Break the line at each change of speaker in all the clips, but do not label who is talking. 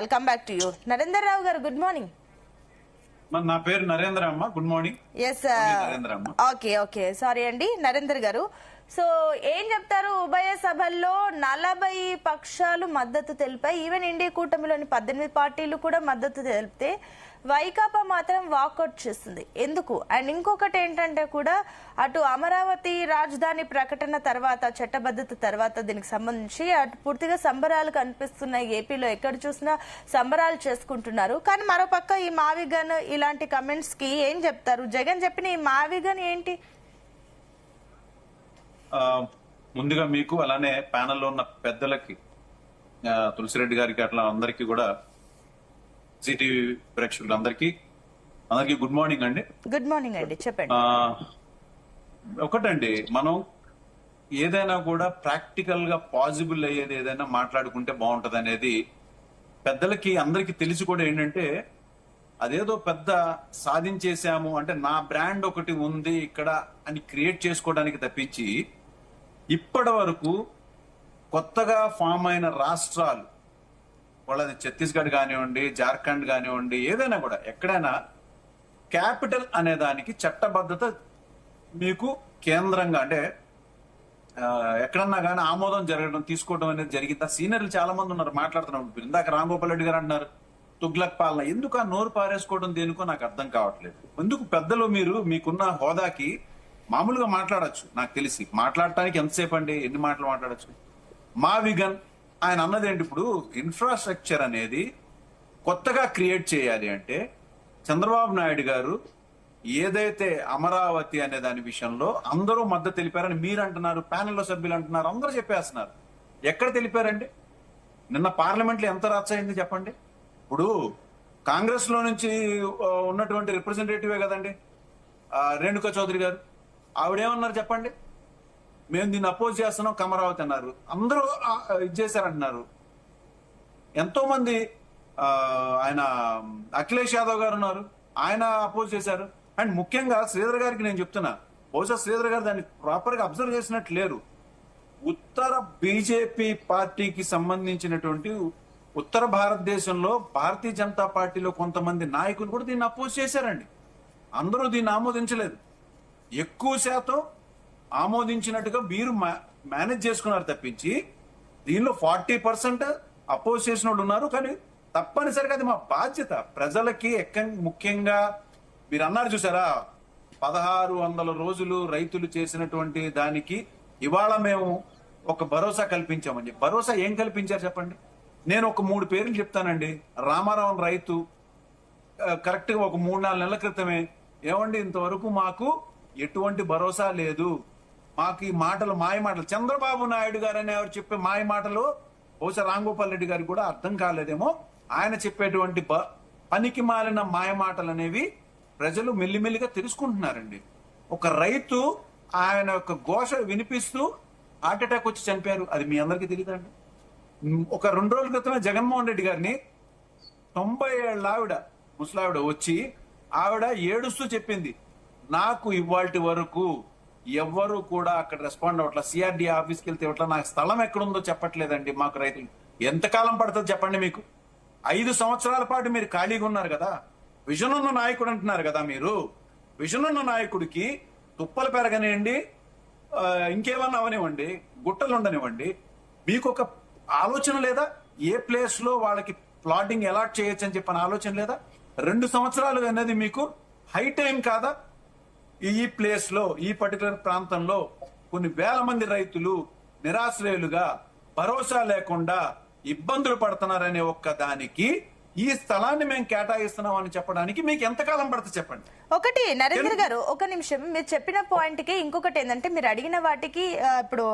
Welcome back to you Narender Rao గారు. Good morning.
నా పేరు నరేంద్ర అమ్మ. Good morning.
Yes okay okay sorry అండి నరేందర్ గారు. సో ఏం చెప్తారు? ఉభయ సభల్లో 40 పక్షాలు మద్దతు తెలిపాయి. ఈవెన్ ఇండియా కూటమిలోని 18 పార్టీలు కూడా మద్దతు తెలిపితే వైకాపా మాత్రం వాకౌట్ చేస్తుంది. ఎందుకు? అండ్ ఇంకొకటి ఏంటంటే కూడా అటు అమరావతి రాజధాని ప్రకటన తర్వాత, చట్టబద్ధత తర్వాత దీనికి సంబంధించి అటు పూర్తిగా సంబరాలు కనిపిస్తున్నాయి. ఏపీలో ఎక్కడ చూసినా సంబరాలు చేసుకుంటున్నారు. కానీ మరోపక్క ఈ మావిగన్ ఇలాంటి కమెంట్స్ కి ఏం చెప్తారు? జగన్ చెప్పిన ఈ మావిగన్ ఏంటి?
ముందుగా మీకు అలానే ప్యానెల్లో ఉన్న పెద్దలకి, తులసిరెడ్డి గారికి అట్లా అందరికీ కూడా, సిటీవీ ప్రేక్షకులందరికీ గుడ్ మార్నింగ్ అండి.
గుడ్ మార్నింగ్ అండి, చెప్పండి.
ఒకటండి, మనం ఏదైనా కూడా ప్రాక్టికల్ గా పాసిబుల్ అయ్యేది ఏదైనా మాట్లాడుకుంటే బాగుంటది అనేది పెద్దలకి అందరికి తెలిసి కూడా ఏంటంటే అదేదో పెద్ద సాధించేశాము అంటే నా బ్రాండ్ ఒకటి ఉంది ఇక్కడ అని క్రియేట్ చేసుకోవడానికి తప్పించి ఇప్పటి వరకు కొత్తగా ఫామ్ అయిన రాష్ట్రాలు, వాళ్ళది ఛత్తీస్గఢ్ కానివ్వండి, జార్ఖండ్ కానివ్వండి, ఏదైనా కూడా ఎక్కడైనా క్యాపిటల్ అనే దానికి చట్టబద్ధత మీకు కేంద్రంగా అంటే ఎక్కడన్నా కానీ ఆమోదం జరగడం, తీసుకోవడం అనేది జరిగిందా? సీనియర్లు చాలా మంది ఉన్నారు మాట్లాడుతున్నాం. ఇందాక రాంగోపాల్ రెడ్డి గారు అంటున్నారు తుగ్లక్ పాలన. ఎందుకు ఆ నోరు పారేసుకోవడం దేనికో నాకు అర్థం కావట్లేదు. ఎందుకు పెద్దలు మీరు మీకున్న హోదాకి మామూలుగా మాట్లాడచ్చు. నాకు తెలిసి మాట్లాడటానికి ఎంతసేపు అండి, ఎన్ని మాటలు మాట్లాడచ్చు? మా విగన్ ఆయన అన్నది ఏంటి, ఇప్పుడు ఇన్ఫ్రాస్ట్రక్చర్ అనేది కొత్తగా క్రియేట్ చేయాలి అంటే చంద్రబాబు నాయుడు గారు ఏదైతే అమరావతి అనే దాని విషయంలో అందరూ మద్దతు తెలిపారని మీరు అంటున్నారు, ప్యానెల్లో సభ్యులు అంటున్నారు, అందరూ చెప్పేస్తున్నారు. ఎక్కడ తెలిపారండి? నిన్న పార్లమెంట్ లో ఎంత రచ్చ అయింది చెప్పండి. ఇప్పుడు కాంగ్రెస్ లో నుంచి ఉన్నటువంటి రిప్రజెంటేటివే కదండి రేణుకా చౌదరి గారు. ఆవిడేమన్నారు చెప్పండి? మేము దీన్ని అపోజ్ చేస్తున్నాం అమరావతి అన్నారు. అందరూ ఇది చేశారంటున్నారు. ఎంతో మంది ఆయన అఖిలేష్ యాదవ్ గారు ఉన్నారు, ఆయన అపోజ్ చేశారు. అండ్ ముఖ్యంగా శ్రీధర్ గారికి నేను చెప్తున్నా, బహుశా శ్రీధర్ గారు దాన్ని ప్రాపర్ గా అబ్జర్వ్ చేసినట్టు లేరు. ఉత్తర బీజేపీ పార్టీకి సంబంధించినటువంటి ఉత్తర భారతదేశంలో భారతీయ జనతా పార్టీలో కొంతమంది నాయకులు కూడా దీన్ని అపోజ్ చేశారండి. అందరూ దీన్ని ఆమోదించలేదు. ఎక్కువ శాతం ఆమోదించినట్టుగా మీరు మేనేజ్ చేసుకున్నారు తప్పించి దీనిలో 40% అపోజ్ చేసిన వాళ్ళు ఉన్నారు. కానీ తప్పనిసరిగా అది మా బాధ్యత. ప్రజలకి ముఖ్యంగా మీరు అన్నారు చూసారా, 1600 రోజులు రైతులు చేసినటువంటి దానికి ఇవాళ మేము ఒక భరోసా కల్పించామని. భరోసా ఏం కల్పించారు చెప్పండి? నేను ఒక 3 పేర్లు చెప్తానండి. రామారావు రైతు కరెక్ట్ గా ఒక 3-4 నెలల క్రితమే, ఏమండి ఇంతవరకు మాకు ఎటువంటి భరోసా లేదు, మాకు ఈ మాటలు మాయ మాటలు, చంద్రబాబు నాయుడు గారు అని ఎవరు చెప్పే మాయ మాటలు బహుశా రాంగోపాల్ రెడ్డి గారికి కూడా అర్థం కాలేదేమో. ఆయన చెప్పేటువంటి పనికి మాలిన మాయ మాటలు అనేవి ప్రజలు మెల్లిమెల్లిగా తెలుసుకుంటున్నారండి. ఒక రైతు ఆయన యొక్క ఘోష వినిపిస్తూ హార్ట్ అటాక్ వచ్చి చనిపోయారు. అది మీ అందరికీ తెలియదండి. ఒక 2 రోజుల క్రితమే జగన్మోహన్ రెడ్డి గారిని 90 ఏళ్ల ఆవిడ, ముసలావిడ వచ్చి ఆవిడ ఏడుస్తూ చెప్పింది, నాకు ఇవాల్టి వరకు ఎవ్వరు కూడా అక్కడ రెస్పాండ్ అవ్వట్లా, సిఆర్డీ ఆఫీస్కి వెళ్తే ఇవ్వట్లా, నాకు స్థలం ఎక్కడుందో చెప్పట్లేదండి మాకు రైతులు. ఎంతకాలం పడుతుంది చెప్పండి? మీకు 5 సంవత్సరాల పాటు మీరు ఖాళీగా ఉన్నారు కదా. విజన్ ఉన్న నాయకుడు అంటున్నారు కదా మీరు. విజన్ ఉన్న నాయకుడికి తుప్పలు పెరగనివ్వండి, ఇంకేమన్నా అవనివ్వండి, గుట్టలు ఉండనివ్వండి, మీకు ఒక ఆలోచన లేదా? ఏ ప్లేస్ లో వాళ్ళకి ప్లాటింగ్ అలాట్ చేయొచ్చు అని చెప్పిన ఆలోచన లేదా? 2 సంవత్సరాలు అనేది మీకు హై టైం కాదా? ఈ ప్లేస్ లో, ఈ పర్టికులర్ ప్రాంతంలో కొన్ని వేల మంది రైతులు నిరాశ్రయులుగా, భరోసా లేకుండా ఇబ్బందులు పడుతున్నారనే ఒక్క దానికి ఈ స్థలాన్ని మేము కేటాయిస్తున్నాం అని చెప్పడానికి మీకు ఎంతకాలం పడుతుంది చెప్పండి?
ఒకటి నరేంద్ర గారు, ఒక నిమిషం. మీరు చెప్పిన పాయింట్ కి ఇంకొకటి ఏంటంటే, మీరు అడిగిన వాటికి ఇప్పుడు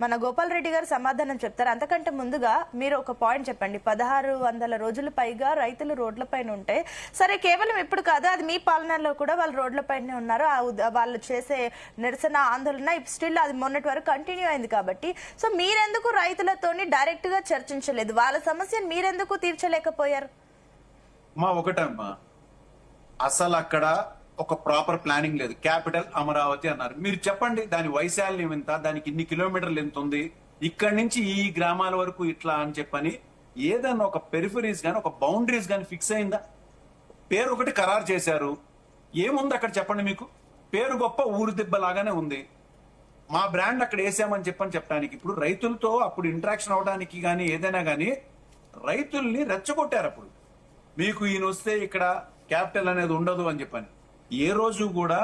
మన గోపాల్ రెడ్డి గారు సమాధానం చెప్తారు. అంతకంటే ముందుగా మీరు ఒక పాయింట్ చెప్పండి. 1600 రోజుల పైగా రైతులు రోడ్ల పైన ఉంటే, సరే కేవలం ఇప్పుడు కాదు, అది మీ పాలనలో కూడా వాళ్ళు రోడ్ల పైన ఉన్నారు. వాళ్ళు చేసే నిరసన ఆందోళన స్టిల్ అది మొన్నటి వరకు కంటిన్యూ అయింది. కాబట్టి సో మీరెందుకు రైతులతోని డైరెక్ట్ గా చర్చించలేదు? వాళ్ళ సమస్యను మీరెందుకు తీర్చలేకపోయారు?
ఒకటమ్మా, అసలు అక్కడ ఒక ప్రాపర్ ప్లానింగ్ లేదు. క్యాపిటల్ అమరావతి అన్నారు. మీరు చెప్పండి దాని వైశాల్యం ఎంత, దానికి ఇన్ని కిలోమీటర్లు ఎంత ఉంది, ఇక్కడి నుంచి ఈ గ్రామాల వరకు ఇట్లా అని చెప్పని ఏదైనా ఒక పెరిఫరీస్ గానీ ఒక బౌండరీస్ గానీ ఫిక్స్ అయిందా? పేరు ఒకటి ఖరారు చేశారు, ఏముంది అక్కడ చెప్పండి మీకు? పేరు గొప్ప, ఊరు దెబ్బలాగానే ఉంది. మా బ్రాండ్ అక్కడ వేసామని చెప్పడానికి ఇప్పుడు రైతులతో అప్పుడు ఇంటరాక్షన్ అవడానికి కానీ ఏదైనా కానీ రైతుల్ని రెచ్చగొట్టారు. అప్పుడు మీకు ఈయన వస్తే ఇక్కడ క్యాపిటల్ అనేది ఉండదు అని చెప్పని. ఏ రోజు కూడా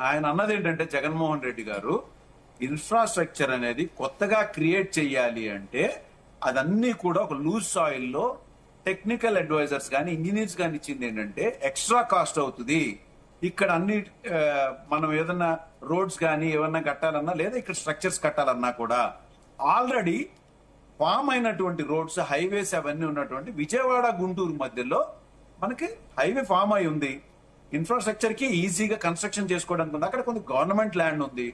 ఆయన అన్నది ఏంటంటే జగన్మోహన్ రెడ్డి గారు ఇన్ఫ్రాస్ట్రక్చర్ అనేది కొత్తగా క్రియేట్ చేయాలి అంటే అదన్నీ కూడా ఒక లూజ్ సాయిల్ లో టెక్నికల్ అడ్వైజర్స్ కానీ ఇంజనీర్స్ కానీ ఇచ్చింది ఏంటంటే ఎక్స్ట్రా కాస్ట్ అవుతుంది. ఇక్కడ అన్ని మనం ఏదన్నా రోడ్స్ కానీ ఏమన్నా కట్టాలన్నా లేదా ఇక్కడ స్ట్రక్చర్స్ కట్టాలన్నా కూడా ఆల్రెడీ ఫామ్ అయినటువంటి రోడ్స్, హైవేస్ అవన్నీ ఉన్నటువంటి విజయవాడ గుంటూరు మధ్యలో మనకి హైవే ఫామ్ అయి ఉంది. ఇన్ఫ్రాస్ట్రక్చర్ కి ఈజీగా కన్స్ట్రక్షన్ చేసుకోవడానికి ఉంది. అక్కడ కొంత గవర్నమెంట్ ల్యాండ్ ఉంది.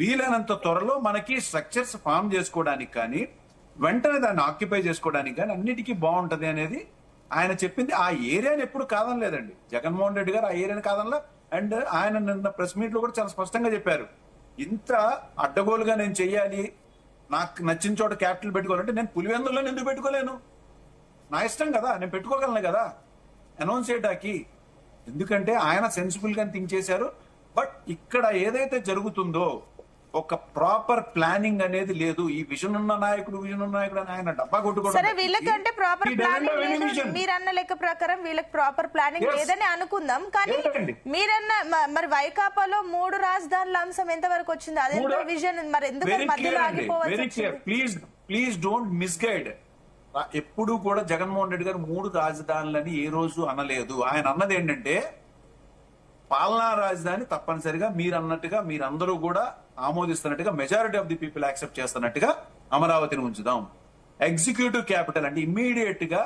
వీలైనంత త్వరలో మనకి స్ట్రక్చర్స్ ఫామ్ చేసుకోవడానికి కానీ వెంటనే దాన్ని ఆక్యుపై చేసుకోవడానికి కానీ అన్నిటికీ బాగుంటది అనేది ఆయన చెప్పింది. ఆ ఏరియాని ఎప్పుడు కాదనలేదండి జగన్మోహన్ రెడ్డి గారు, ఆ ఏరియాని కాదనలా. అండ్ ఆయన నిన్న ప్రెస్ మీట్ లో కూడా చాలా స్పష్టంగా చెప్పారు, ఇంత అడ్డగోలుగా నేను చెయ్యాలి, నాకు నచ్చిన చోట క్యాపిటల్ పెట్టుకోవాలంటే నేను పులివెందుల్లో ఎందుకు పెట్టుకోలేను? నా ఇష్టం కదా, నేను పెట్టుకోగలను కదా అనౌన్స్ చేయడానికి. ఎందుకంటే ఆయన సెన్సిబుల్ గా థింక్ చేశారు. బట్ ఇక్కడ ఏదైతే జరుగుతుందో ఒక ప్రాపర్ ప్లానింగ్ అనేది లేదు. ఈ విజన్ ఉన్న నాయకుడు అని ఆయన డబ్బా కొట్టుకోవడం.
సరే, వీళ్ళకంటే ప్రాపర్ ప్లానింగ్ లేదు. మీరన్న లెక్క ప్రకారం వీళ్ళకి ప్రాపర్ ప్లానింగ్ లేదని అనుకుందాం. కానీ మీరన్న మరి వైకాపాలో 3 రాజధానుల అంశం ఎంత వరకు వచ్చింది? అదే విజన్ మరి ఎందుకు మధ్యలో ఆగిపోవచ్చు?
Please don't misguide. ఎప్పుడు కూడా జగన్మోహన్ రెడ్డి గారు 3 రాజధానులని ఏ రోజు అనలేదు. ఆయన అన్నది ఏంటంటే పాలనా రాజధాని తప్పనిసరిగా మీరు అన్నట్టుగా మీరందరూ కూడా ఆమోదిస్తున్నట్టుగా majority of the people accept చేస్తున్నట్టుగా అమరావతిని ఉంచుదాం. ఎగ్జిక్యూటివ్ క్యాపిటల్ అంటే ఇమ్మీడియట్ గా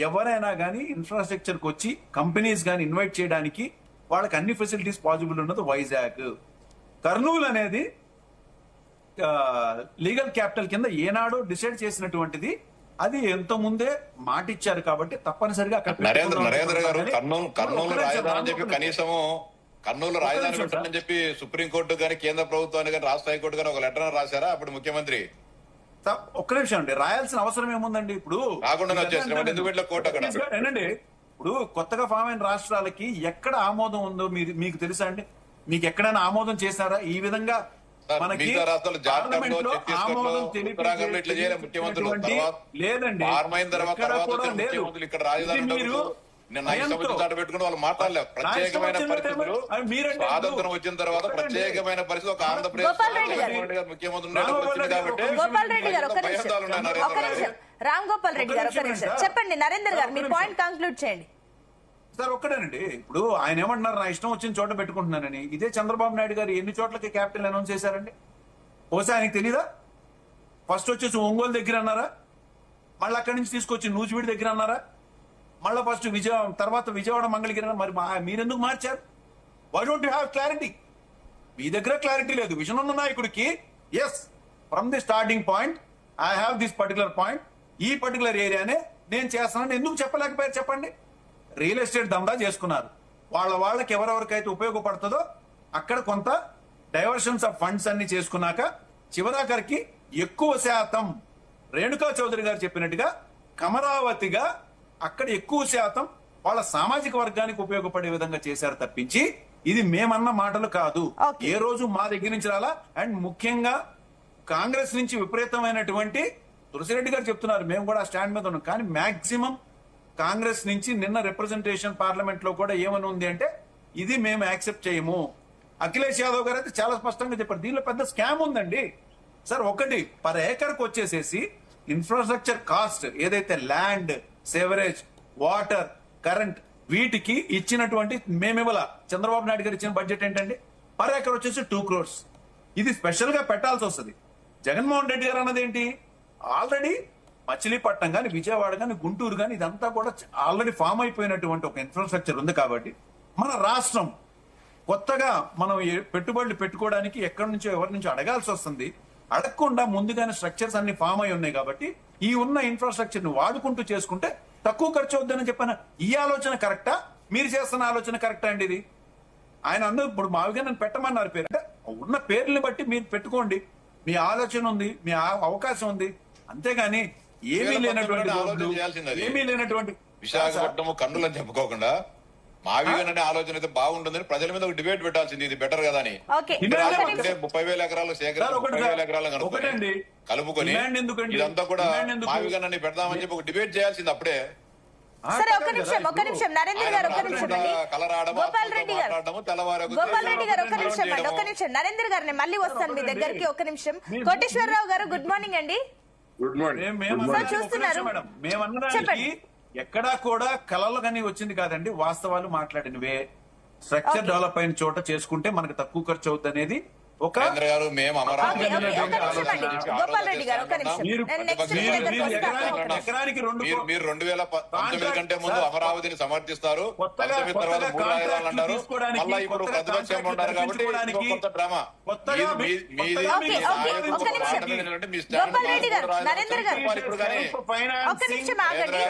ఎవరైనా కానీ ఇన్ఫ్రాస్ట్రక్చర్ కి వచ్చి కంపెనీస్ గానీ ఇన్వైట్ చేయడానికి వాళ్ళకి అన్ని ఫెసిలిటీస్ పాసిబుల్ ఉన్నది వైజాగ్. కర్నూలు అనేది లీగల్ క్యాపిటల్ కింద ఏనాడో డిసైడ్ చేసినటువంటిది. అది ఎంతో ముందే మాటిచ్చారు కాబట్టి తప్పనిసరిగా అక్కడ
నరేంద్ర గారు కర్నూలు రాజధాని అని చెప్పి కనీసము కర్నూలు రాజధాని పెట్టాలని చెప్పి సుప్రీంకోర్టు గానీ కేంద్ర ప్రభుత్వానికి కానీ రాష్ట్ర హైకోర్టు గానీ ఒక లెటర్ రాశారా అప్పుడు ముఖ్యమంత్రి?
ఒక్క నిమిషం అండి, రాయాల్సిన అవసరం ఏముందండి? ఇప్పుడు
కాకుండా వచ్చేసి కోర్టు అక్కడ
ఏంటండి, ఇప్పుడు కొత్తగా ఫామ్ అయిన రాష్ట్రాలకి ఎక్కడ ఆమోదం ఉందో మీకు తెలుసా అండి? మీకు ఎక్కడైనా ఆమోదం చేశారా? ఈ విధంగా మనకి లేదండి.
ఇక్కడ రాజధాని పెట్టుకుని వాళ్ళు మాట్లాడలేదు. ప్రత్యేకమైన పరిస్థితులు స్వాతంత్రం వచ్చిన తర్వాత ప్రత్యేకమైన పరిస్థితి ఒక ఆంధ్రప్రదేశ్ ముఖ్యమంత్రి
రామ్ గోపాల్ రెడ్డి గారు చెప్పండి. నరేందర్ గారు మీ పాయింట్ కంక్లూడ్ చేయండి.
సార్ ఒక్కడేనండి, ఇప్పుడు ఆయన ఏమంటున్నారు, నా ఇష్టం వచ్చిన చోట పెట్టుకుంటున్నానని. ఇదే చంద్రబాబు నాయుడు గారు ఎన్ని చోట్లకి క్యాపిటల్ అనౌన్స్ చేశారండి? బహుశా ఆయనకి తెలీదా? ఫస్ట్ వచ్చేసి ఒంగోలు దగ్గర అన్నారా, మళ్ళీ అక్కడి నుంచి తీసుకొచ్చి నూజివీడి దగ్గర అన్నారా, మళ్ళీ ఫస్ట్ తర్వాత విజయవాడ మంగళగిరి. మరి మీరెందుకు మార్చారు? Why don't you have clarity? మీ దగ్గర క్లారిటీ లేదు. విజన్ ఉన్న నాయకుడికి yes from the starting point I have this particular point, ఈ పర్టికులర్ ఏరియానే నేను చేస్తానని ఎందుకు చెప్పలేకపోయారు చెప్పండి? రియల్ ఎస్టేట్ దందా చేసుకున్నారు. వాళ్ళకి ఎవరెవరికైతే ఉపయోగపడుతుందో అక్కడ కొంత డైవర్షన్స్ ఆఫ్ ఫండ్స్ అన్ని చేసుకున్నాక చివరాఖరికి ఎక్కువ శాతం రేణుకా చౌదరి గారు చెప్పినట్టుగా అమరావతిగా అక్కడ ఎక్కువ శాతం వాళ్ళ సామాజిక వర్గానికి ఉపయోగపడే విధంగా చేశారు తప్పించి ఇది మేమన్న మాటలు కాదు. ఏ రోజు మా దగ్గర నుంచి రాలా. అండ్ ముఖ్యంగా కాంగ్రెస్ నుంచి విపరీతమైనటువంటి తులసిరెడ్డి గారు చెప్తున్నారు, మేము కూడా స్టాండ్ మీద ఉన్నాం. కానీ మాక్సిమం కాంగ్రెస్ నుంచి నిన్న రిప్రజెంటేషన్ పార్లమెంట్ లో కూడా ఏమని ఉంది అంటే ఇది మేము యాక్సెప్ట్ చేయము. అఖిలేష్ యాదవ్ గారు అయితే చాలా స్పష్టంగా చెప్పారు, దీనిలో పెద్ద స్కామ్ ఉందండి సార్. ఒకటి పర్ ఏకర్కి వచ్చేసేసి ఇన్ఫ్రాస్ట్రక్చర్ కాస్ట్ ఏదైతే ల్యాండ్, సేవరేజ్, వాటర్, కరెంట్ వీటికి ఇచ్చినటువంటి మేమివ్వాల. చంద్రబాబు నాయుడు గారు ఇచ్చిన బడ్జెట్ ఏంటండి? పర్ ఏకర్ వచ్చేసి 2 crores. ఇది స్పెషల్ గా పెట్టాల్సి వస్తుంది. జగన్మోహన్ రెడ్డి గారు అన్నది ఏంటి? ఆల్రెడీ మచిలీపట్నం కానీ, విజయవాడ కానీ, గుంటూరు కానీ ఇదంతా కూడా ఆల్రెడీ ఫామ్ అయిపోయినటువంటి ఒక ఇన్ఫ్రాస్ట్రక్చర్ ఉంది. కాబట్టి మన రాష్ట్రం కొత్తగా మనం పెట్టుబడులు పెట్టుకోవడానికి ఎక్కడి నుంచో ఎవరి నుంచో అడగాల్సి వస్తుంది. అడగకుండా ముందుగానే స్ట్రక్చర్స్ అన్ని ఫామ్ అయి ఉన్నాయి. కాబట్టి ఈ ఉన్న ఇన్ఫ్రాస్ట్రక్చర్ ని వాడుకుంటూ చేసుకుంటే తక్కువ ఖర్చు అవుద్దని చెప్పాను. ఈ ఆలోచన కరెక్టా? మీరు చేస్తున్న ఆలోచన కరెక్టా అండి? ఇది ఆయన అందరూ ఇప్పుడు మావిగా నన్ను పెట్టమన్నారు పేరు. అంటే ఉన్న పేర్లని బట్టి మీరు పెట్టుకోండి. మీ ఆలోచన ఉంది, మీ అవకాశం ఉంది. అంతేగాని ఏమీ లేనటువంటి
ఆలోచన
రోడ్లు,
చేయాల్సింది అది.
ఏమీ లేనటువంటి
విశాఖపట్నం కన్నులు అని చెప్పుకోకుండా మావిగన్ అనే ఆలోచన అయితే బాగుంటుందని ప్రజల మీద ఒక డిబేట్ పెట్టాల్సింది, ఇది బెటర్ కదా అని.
ఓకే
డిమాండ్
ఒక్క
ఏమంటే
నిమిషం.
30,000 ఎకరాలు సేకరణ,
సార్, ఒకటి
30,000 ఎకరాలు
ఒకటండి.
కలుపుకొని
డిమాండ్ ఎందుకండి?
ఇదంతా కూడా
డిమాండ్ ఎందుకు?
మావిగన్ అని పెడదామని చెప్పి ఒక డిబేట్ చేయాల్సింది అప్పుడే.
సరే ఒక్క నిమిషం, ఒక్క నిమిషం నరేంద్ర గారు, ఒక్క నిమిషం అండి. గోపాల్ రెడ్డి గారు, గోపాల్ రెడ్డి గారు, ఒక్క నిమిషం అండి, ఒక్క నిమిషం. నరేంద్ర గారు నేను మళ్ళీ వస్తాను మీ దగ్గరికి, ఒక్క నిమిషం. కోటేశ్వరరావు గారు గుడ్ మార్నింగ్ అండి.
Good morning.
చూస్తున్నారు.
మేమన్నదానికి
చెప్పండి.
ఎక్కడా కూడా కలలు కానీ వచ్చింది కాదండి, వాస్తవాలు మాట్లాడినవే. స్ట్రక్చర్ డెవలప్ అయిన చోట చేసుకుంటే మనకు తక్కువ ఖర్చు అవుతుంది అనేది ఒక
కేంద్ర గారు మేము అమరావతి
ఓకే, ఓకే, ఒక్క నిమిషం అండి. గోపాల్ రెడ్డి గారు, ఒక్క నిమిషం.
మీరు-
నేను నెక్స్ట్ మీ దగ్గరికి వస్తాను.
ఎకరానికి రెండు
మీరు 2019 కంటే ముందు అమరావతిని సమర్థిస్తారు,
కొత్తగా
19 తర్వాత మూడు రాజధానులు
కాంట్రాక్టులు
అంటారు.
తీసుకోవడానికి,
మళ్ళా ఇప్పుడు
కొత్తగా
ప్రతిపక్షంలో ఉన్నారు కాబట్టి
కాంట్రాక్టులు
ఇంకో కొత్త డ్రామా.
కొత్తగా
మీది
ఓకే, ఓకే, ఒక్క నిమిషం. గోపాల్ రెడ్డి గారు, నరేంద్ర గారు,
ఇప్పుడు కానీ
ఒక్క నిమిషం ఆగండి.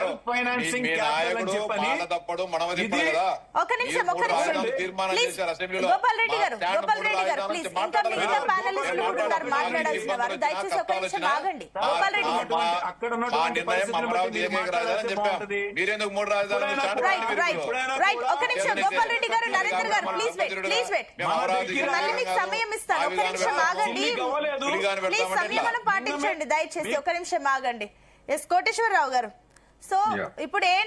మీ నాయకుడు మాట తప్పడు మనవ తిప్పడు కదా.
ఒక్క నిమిషం,
మీరు
ఒక్క
మూడు
నిమిషం.
రాజధానులు తీర్మానం
ప్లీజ్
చేశారు అసెంబ్లీలో.
గోపాల్ రెడ్డి గారు,
మా స్టాండ్
గోపాల్
మూడు
రెడ్డి గారు
రాజధానులు
ప్లీజ్.
మాట్లాడాలి
ఇంకా మిగతా
కదా.
ప్యానలిస్టులు కూడా ఉన్నారు మాట్లాడాల్సిన వారు. దయచేసి ఒక్క నిమిషం ఆగండి. గోపాల్ రెడ్డి గారు.
అక్కడ
మా
ఉన్నటువంటి
నిర్ణయం
పరిస్థితులను
అమరావతి
బట్టి
ఏకైక రాజధాని చెప్పాం.
బాగుంటది.
మీరెందుకు మూడు రాజధానులు స్టాండ్
రైట్
పట్టుకొని
రైట్
మీరు?
రైట్ ఒక్క నిమిషం. గోపాల్ రెడ్డి గారు, నరేంద్ర గారు ప్లీజ్ వెయిట్, ప్లీజ్ వెయిట్.
మేము అమరావతికి
మళ్ళీ మీకు సమయం ఇస్తాను. ఒక్క నిమిషం ఆగండి. ప్లీజ్ సంయమనం పాటించండి దయచేసి. ఒక్క నిమిషం ఆగండి. ఎస్ కోటేశ్వరరావు గారు, సో
Yeah.
ఇప్పుడు